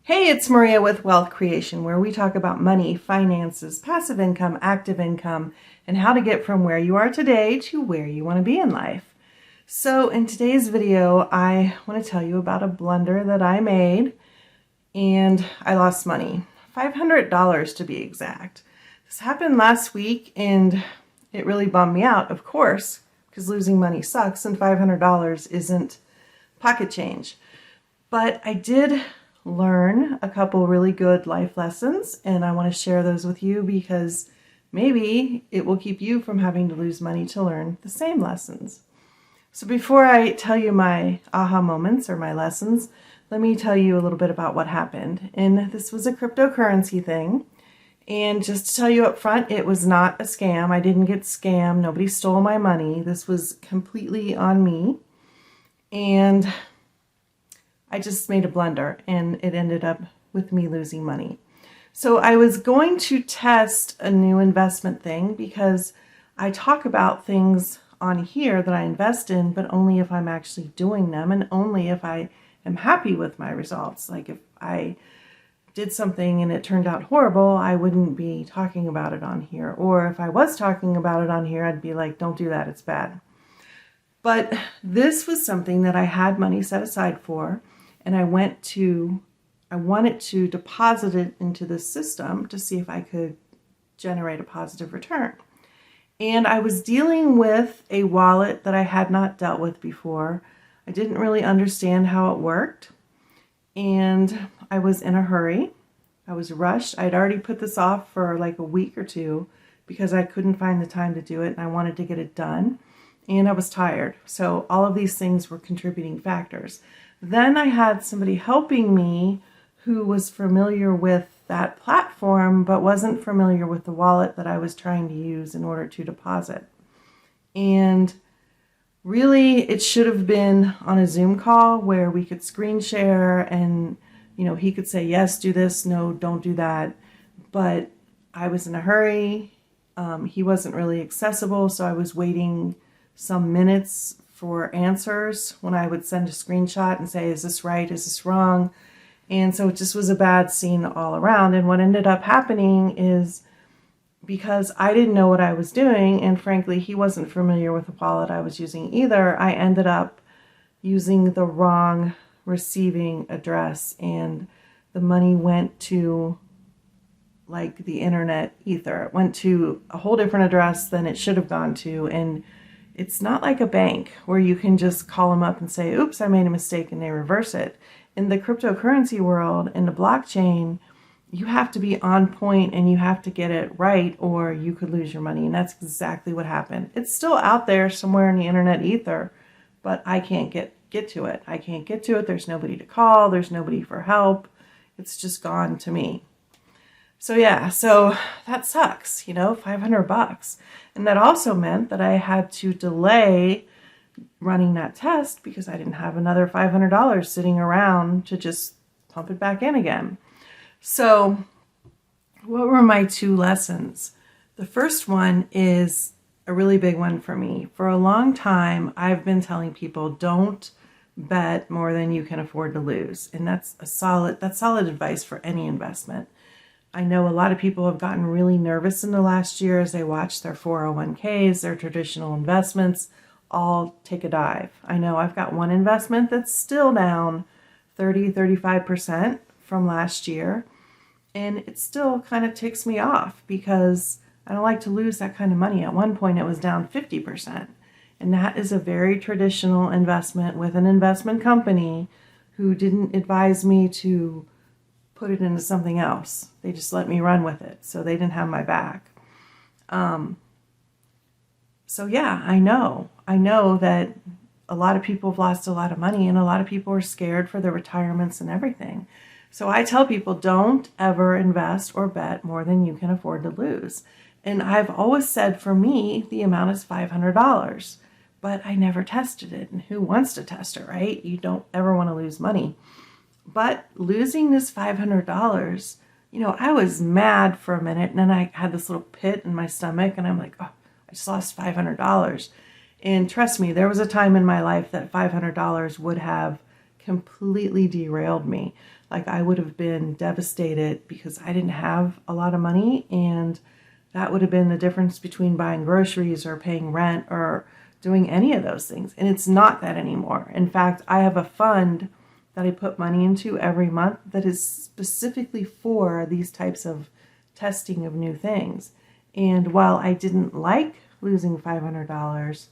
Hey, it's Maria with Wealth Creation, where we talk about money, finances, passive income, active income, and how to get from where you are today to where you want to be in life. So in today's video, I want to tell you about a blunder that I made and I lost money. $500 to be exact. This happened last week and it really bummed me out, of course, because losing money sucks and $500 isn't pocket change. But I did learn a couple really good life lessons, and I want to share those with you because maybe it will keep you from having to lose money to learn the same lessons. So before I tell you my aha moments or my lessons, let me tell you a little bit about what happened. And this was a cryptocurrency thing. And just to tell you up front, it was not a scam. I didn't get scammed. Nobody stole my money. This was completely on me. And I just made a blunder and it ended up with me losing money. So I was going to test a new investment thing because I talk about things on here that I invest in, but only if I'm actually doing them and only if I am happy with my results. Like if I did something and it turned out horrible, I wouldn't be talking about it on here. Or if I was talking about it on here, I'd be like, don't do that, it's bad. But this was something that I had money set aside for. And I wanted to deposit it into the system to see if I could generate a positive return. And I was dealing with a wallet that I had not dealt with before. I didn't really understand how it worked. And I was in a hurry. I was rushed. I'd already put this off for like a week or two because I couldn't find the time to do it and I wanted to get it done. And I was tired. So all of these things were contributing factors. Then I had somebody helping me who was familiar with that platform, but wasn't familiar with the wallet that I was trying to use in order to deposit. And really, it should have been on a Zoom call where we could screen share and, he could say, yes, do this, no, don't do that. But I was in a hurry. He wasn't really accessible, so I was waiting some minutes for answers when I would send a screenshot and say, is this right? Is this wrong? And so it just was a bad scene all around. And what ended up happening is because I didn't know what I was doing, and frankly, he wasn't familiar with the wallet I was using either, I ended up using the wrong receiving address and the money went to like the internet ether. It went to a whole different address than it should have gone to. And it's not like a bank where you can just call them up and say, oops, I made a mistake, and they reverse it. In the cryptocurrency world, in the blockchain, you have to be on point and you have to get it right or you could lose your money. And that's exactly what happened. It's still out there somewhere in the internet ether, but I can't get to it. I can't get to it. There's nobody to call. There's nobody for help. It's just gone to me. So yeah, so that sucks, $500. And that also meant that I had to delay running that test because I didn't have another $500 sitting around to just pump it back in again. So what were my two lessons? The first one is a really big one for me. For a long time, I've been telling people don't bet more than you can afford to lose. And that's solid advice for any investment. I know a lot of people have gotten really nervous in the last year as they watch their 401ks, their traditional investments, all take a dive. I know I've got one investment that's still down 35% from last year. And it still kind of ticks me off because I don't like to lose that kind of money. At one point, it was down 50%. And that is a very traditional investment with an investment company who didn't advise me to put it into something else. They just let me run with it. So they didn't have my back. So yeah, I know that a lot of people have lost a lot of money and a lot of people are scared for their retirements and everything. So I tell people don't ever invest or bet more than you can afford to lose. And I've always said for me, the amount is $500, but I never tested it. And who wants to test it, right? You don't ever want to lose money. But losing this $500, I was mad for a minute and then I had this little pit in my stomach and I'm like, oh, I just lost $500. And trust me, there was a time in my life that $500 would have completely derailed me. Like, I would have been devastated because I didn't have a lot of money, and that would have been the difference between buying groceries or paying rent or doing any of those things. And it's not that anymore. In fact, I have a fund that I put money into every month that is specifically for these types of testing of new things. And while I didn't like losing $500,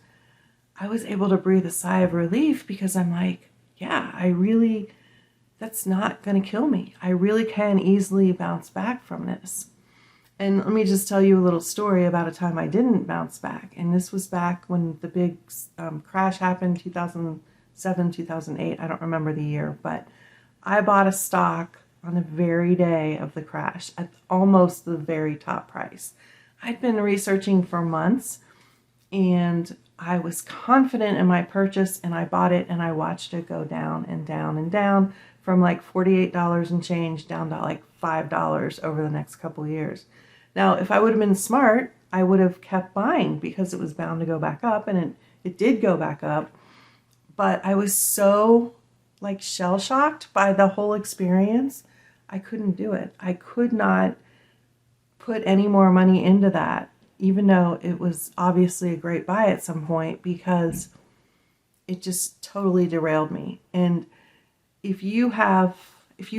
I was able to breathe a sigh of relief because I'm like, yeah, that's not going to kill me. I really can easily bounce back from this. And let me just tell you a little story about a time I didn't bounce back. And this was back when the big crash happened, 2007, 2008. I don't remember the year, but I bought a stock on the very day of the crash at almost the very top price. I'd been researching for months, and I was confident in my purchase, and I bought it, and I watched it go down and down and down from like $48 and change down to like $5 over the next couple of years. Now, if I would have been smart, I would have kept buying because it was bound to go back up, and it did go back up. But I was so like shell-shocked by the whole experience, I couldn't do it. I could not put any more money into that, even though it was obviously a great buy at some point, because it just totally derailed me. And if you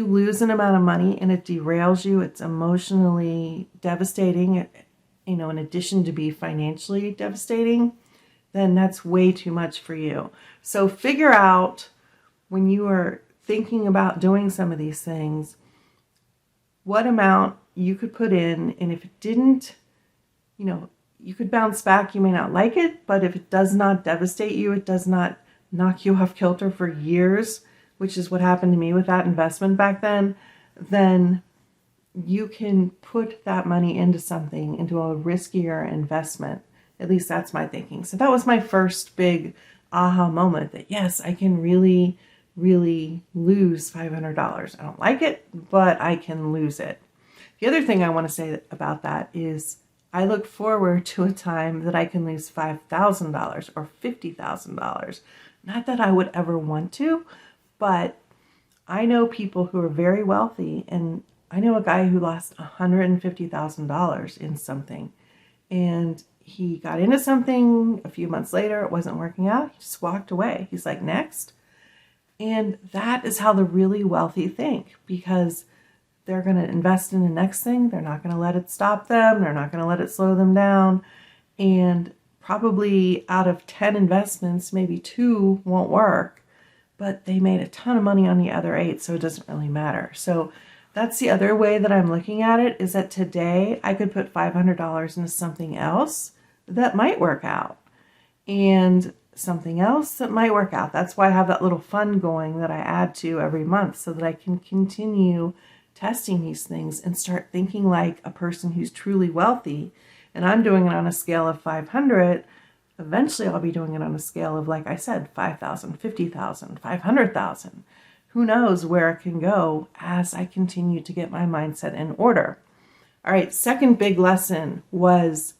lose an amount of money and it derails you, it's emotionally devastating, in addition to be financially devastating, then that's way too much for you. So figure out, when you are thinking about doing some of these things, what amount you could put in, and if it didn't, you could bounce back. You may not like it, but if it does not devastate you, it does not knock you off kilter for years, which is what happened to me with that investment back then you can put that money into something, into a riskier investment. At least that's my thinking. So that was my first big aha moment, that yes, I can really, really lose $500. I don't like it, but I can lose it. The other thing I want to say about that is I look forward to a time that I can lose $5,000 or $50,000. Not that I would ever want to, but I know people who are very wealthy, and I know a guy who lost $150,000 in something, and he got into something a few months later, it wasn't working out, he just walked away. He's like, next. And that is how the really wealthy think, because they're going to invest in the next thing. They're not going to let it stop them. They're not going to let it slow them down. And probably out of 10 investments, maybe 2 won't work, but they made a ton of money on the other 8, so it doesn't really matter. So that's the other way that I'm looking at it, is that today I could put $500 into something else that might work out, and something else that might work out. That's why I have that little fund going that I add to every month, so that I can continue testing these things and start thinking like a person who's truly wealthy. And I'm doing it on a scale of 500. Eventually I'll be doing it on a scale of, like I said, 5,000, 50,000, 500,000. Who knows where it can go as I continue to get my mindset in order. All right, second big lesson was,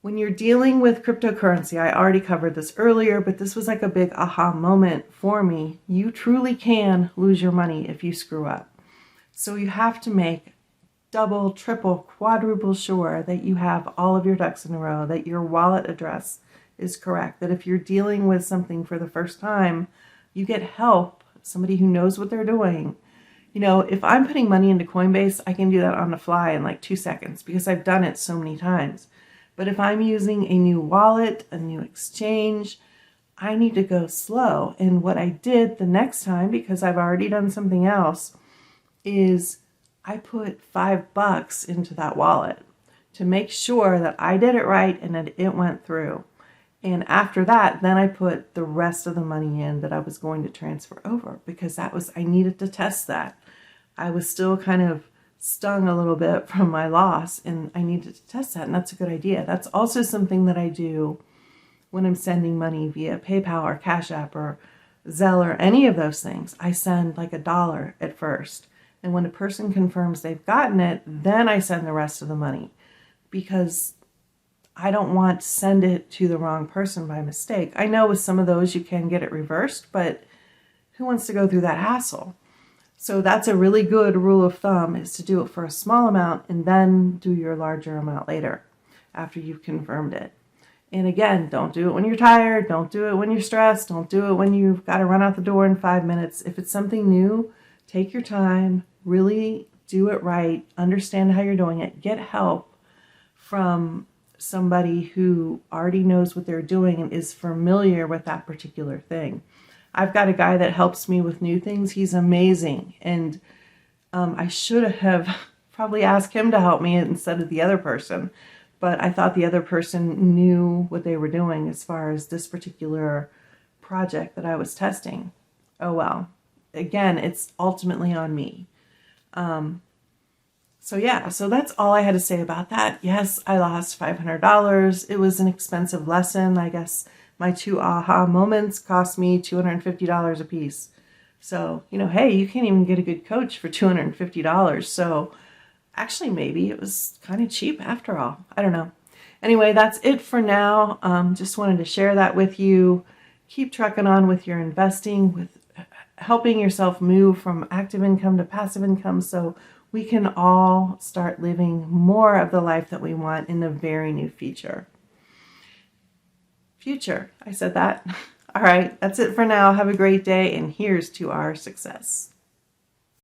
when you're dealing with cryptocurrency, I already covered this earlier, but this was like a big aha moment for me. You truly can lose your money if you screw up. So you have to make double, triple, quadruple sure that you have all of your ducks in a row, that your wallet address is correct, that if you're dealing with something for the first time, you get help, somebody who knows what they're doing. If I'm putting money into Coinbase, I can do that on the fly in like 2 seconds because I've done it so many times. But if I'm using a new wallet, a new exchange, I need to go slow. And what I did the next time, because I've already done something else, is I put $5 into that wallet to make sure that I did it right and that it went through. And after that, then I put the rest of the money in that I was going to transfer over, because I needed to test that. I was still kind of stung a little bit from my loss, and I needed to test that, and that's a good idea. That's also something that I do when I'm sending money via PayPal or Cash App or Zelle or any of those things. I send like $1 at first, and when a person confirms they've gotten it, then I send the rest of the money, because I don't want to send it to the wrong person by mistake. I know with some of those you can get it reversed, but Who wants to go through that hassle? So that's a really good rule of thumb, is to do it for a small amount and then do your larger amount later after you've confirmed it. And again, don't do it when you're tired. Don't do it when you're stressed. Don't do it when you've got to run out the door in 5 minutes. If it's something new, take your time, really do it right, understand how you're doing it, get help from somebody who already knows what they're doing and is familiar with that particular thing. I've got a guy that helps me with new things. He's amazing. And I should have probably asked him to help me instead of the other person. But I thought the other person knew what they were doing as far as this particular project that I was testing. Oh well. Again, it's ultimately on me. So yeah, so that's all I had to say about that. Yes, I lost $500. It was an expensive lesson. I guess my 2 aha moments cost me $250 a piece. So, hey, you can't even get a good coach for $250. So actually, maybe it was kind of cheap after all. I don't know. Anyway, that's it for now. Just wanted to share that with you. Keep trucking on with your investing, with helping yourself move from active income to passive income so we can all start living more of the life that we want in the very near future. I said that. All right, that's it for now. Have a great day, and here's to our success.